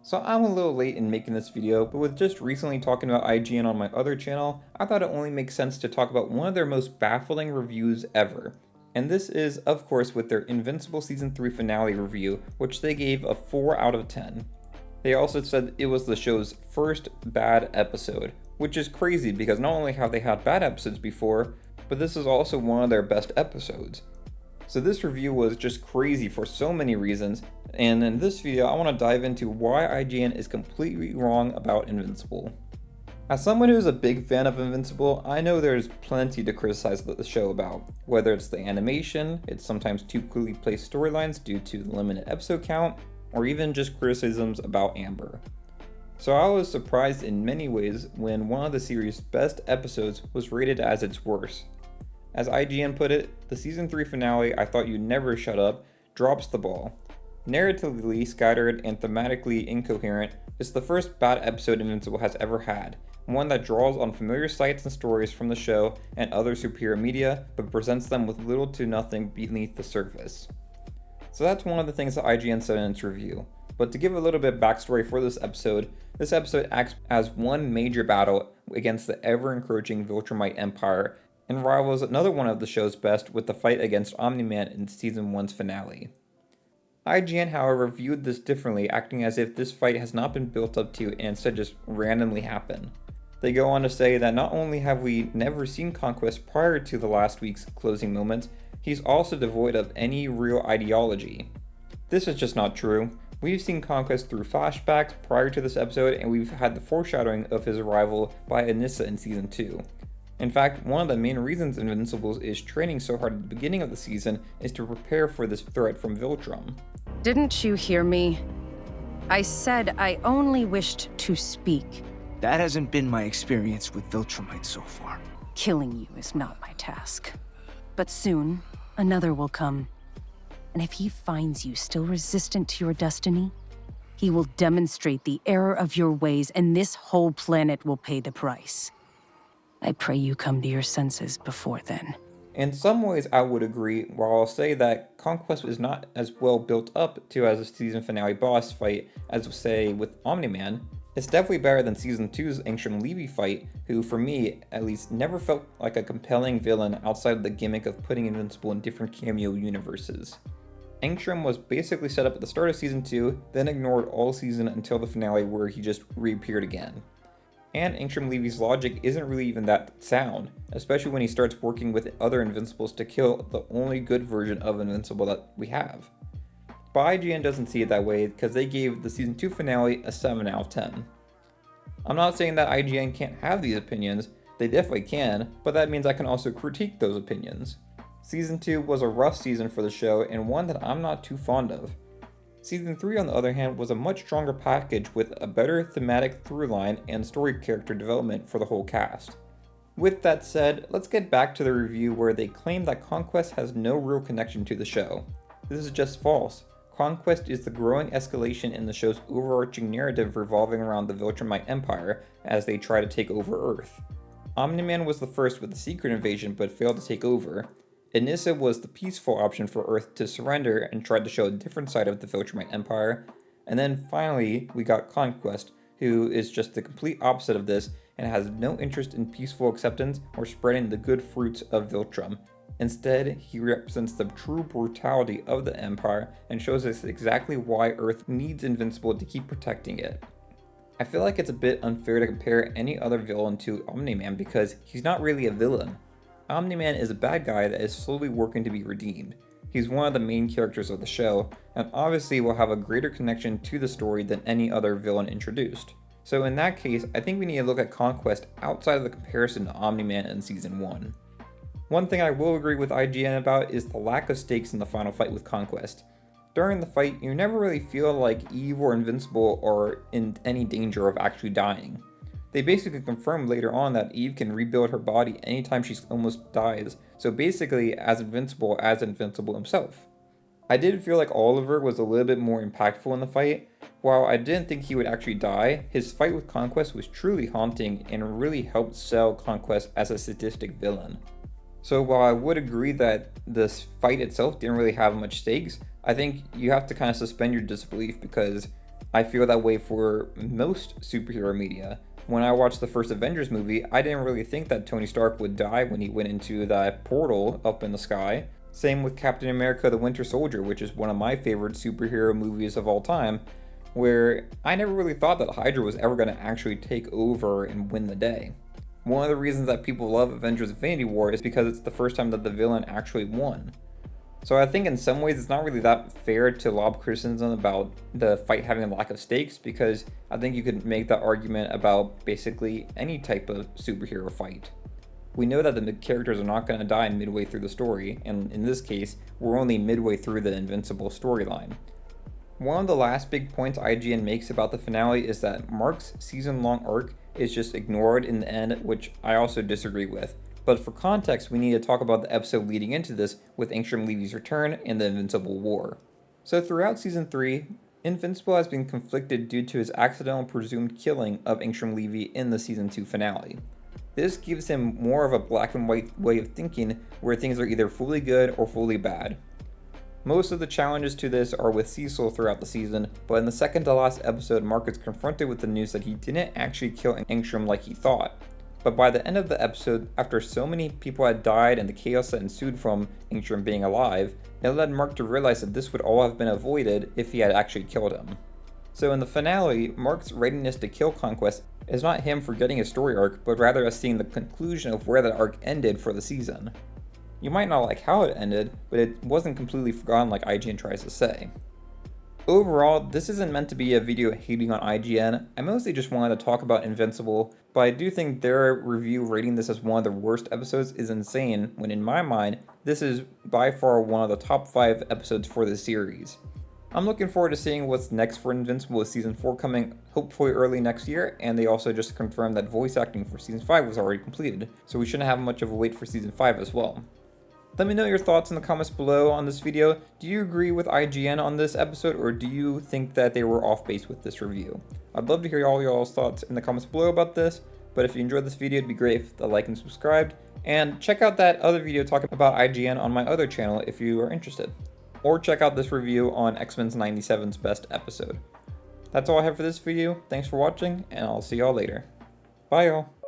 So I'm a little late in making this video, but with just recently talking about IGN on my other channel, I thought it only makes sense to talk about one of their most baffling reviews ever. And this is, of course, with their Invincible Season 3 finale review, which they gave a 4 out of 10. They also said it was the show's first bad episode, which is crazy because not only have they had bad episodes before, but this is also one of their best episodes. So this review was just crazy for so many reasons, and in this video I want to dive into why IGN is completely wrong about Invincible. As someone who is a big fan of Invincible, I know there's plenty to criticize the show about, whether it's the animation, it's sometimes too clearly placed storylines due to the limited episode count, or even just criticisms about Amber. So I was surprised in many ways when one of the series' best episodes was rated as its worst. As IGN put it, the season 3 finale, I Thought You'd Never Shut Up, drops the ball. Narratively scattered and thematically incoherent, it's the first bad episode Invincible has ever had, one that draws on familiar sights and stories from the show and other superior media, but presents them with little to nothing beneath the surface. So that's one of the things that IGN said in its review. But to give a little bit of backstory for this episode acts as one major battle against the ever-encroaching Viltrumite Empire, and rivals another one of the show's best with the fight against Omni-Man in Season 1's finale. IGN, however, viewed this differently, acting as if this fight has not been built up to and instead just randomly happened. They go on to say that not only have we never seen Conquest prior to the last week's closing moments, he's also devoid of any real ideology. This is just not true. We've seen Conquest through flashbacks prior to this episode, and we've had the foreshadowing of his arrival by Anissa in Season 2. In fact, one of the main reasons Invincible is training so hard at the beginning of the season is to prepare for this threat from Viltrum. Didn't you hear me? I said I only wished to speak. That hasn't been my experience with Viltrumite so far. Killing you is not my task. But soon, another will come. And if he finds you still resistant to your destiny, he will demonstrate the error of your ways, and this whole planet will pay the price. I pray you come to your senses before then. In some ways I would agree, while I'll say that Conquest is not as well built up to as a season finale boss fight as, say, with Omni-Man. It's definitely better than Season 2's Angstrom Levy fight, who for me at least never felt like a compelling villain outside of the gimmick of putting Invincible in different cameo universes. Angstrom was basically set up at the start of Season 2, then ignored all season until the finale where he just reappeared again. And Angstrom Levy's logic isn't really even that sound, especially when he starts working with other Invincibles to kill the only good version of Invincible that we have. But IGN doesn't see it that way because they gave the Season 2 finale a 7 out of 10. I'm not saying that IGN can't have these opinions, they definitely can, but that means I can also critique those opinions. Season 2 was a rough season for the show and one that I'm not too fond of. Season 3, on the other hand, was a much stronger package with a better thematic throughline and story character development for the whole cast. With that said, let's get back to the review where they claim that Conquest has no real connection to the show. This is just false. Conquest is the growing escalation in the show's overarching narrative revolving around the Viltrumite Empire as they try to take over Earth. Omni-Man was the first with the secret invasion but failed to take over. Anissa was the peaceful option for Earth to surrender and tried to show a different side of the Viltrumite Empire. And then finally, we got Conquest, who is just the complete opposite of this and has no interest in peaceful acceptance or spreading the good fruits of Viltrum. Instead, he represents the true brutality of the Empire and shows us exactly why Earth needs Invincible to keep protecting it. I feel like it's a bit unfair to compare any other villain to Omni-Man because he's not really a villain. Omni-Man is a bad guy that is slowly working to be redeemed. He's one of the main characters of the show, and obviously will have a greater connection to the story than any other villain introduced. So in that case, I think we need to look at Conquest outside of the comparison to Omni-Man in Season 1. One thing I will agree with IGN about is the lack of stakes in the final fight with Conquest. During the fight, you never really feel like Eve or Invincible are in any danger of actually dying. They basically confirm later on that Eve can rebuild her body anytime she almost dies, so basically as Invincible himself. I did feel like Oliver was a little bit more impactful in the fight. While I didn't think he would actually die, his fight with Conquest was truly haunting and really helped sell Conquest as a sadistic villain. So while I would agree that this fight itself didn't really have much stakes, I think you have to kind of suspend your disbelief because I feel that way for most superhero media. When I watched the first Avengers movie, I didn't really think that Tony Stark would die when he went into that portal up in the sky. Same with Captain America the Winter Soldier, which is one of my favorite superhero movies of all time, where I never really thought that Hydra was ever going to actually take over and win the day. One of the reasons that people love Avengers Infinity War is because it's the first time that the villain actually won. So I think in some ways it's not really that fair to lob criticism about the fight having a lack of stakes, because I think you could make that argument about basically any type of superhero fight. We know that the characters are not going to die midway through the story, and in this case, we're only midway through the Invincible storyline. One of the last big points IGN makes about the finale is that Mark's season-long arc is just ignored in the end, which I also disagree with. But for context, we need to talk about the episode leading into this with Angstrom Levy's return and the Invincible War. So throughout Season 3, Invincible has been conflicted due to his accidental presumed killing of Angstrom Levy in the Season 2 finale. This gives him more of a black and white way of thinking, where things are either fully good or fully bad. Most of the challenges to this are with Cecil throughout the season, but in the second to last episode, Mark is confronted with the news that he didn't actually kill Angstrom like he thought. But by the end of the episode, after so many people had died and the chaos that ensued from Angstrom being alive, it led Mark to realize that this would all have been avoided if he had actually killed him. So in the finale, Mark's readiness to kill Conquest is not him forgetting his story arc, but rather us seeing the conclusion of where that arc ended for the season. You might not like how it ended, but it wasn't completely forgotten like IGN tries to say. Overall, this isn't meant to be a video hating on IGN. I mostly just wanted to talk about Invincible, but I do think their review rating this as one of the worst episodes is insane, when in my mind, this is by far one of the top 5 episodes for the series. I'm looking forward to seeing what's next for Invincible with Season 4 coming hopefully early next year, and they also just confirmed that voice acting for Season 5 was already completed, so we shouldn't have much of a wait for Season 5 as well. Let me know your thoughts in the comments below on this video. Do you agree with IGN on this episode, or do you think that they were off base with this review? I'd love to hear all y'all's thoughts in the comments below about this, but if you enjoyed this video, it'd be great if you like and subscribed, and check out that other video talking about IGN on my other channel if you are interested. Or check out this review on X-Men's 97's best episode. That's all I have for this video. Thanks for watching, and I'll see y'all later. Bye y'all.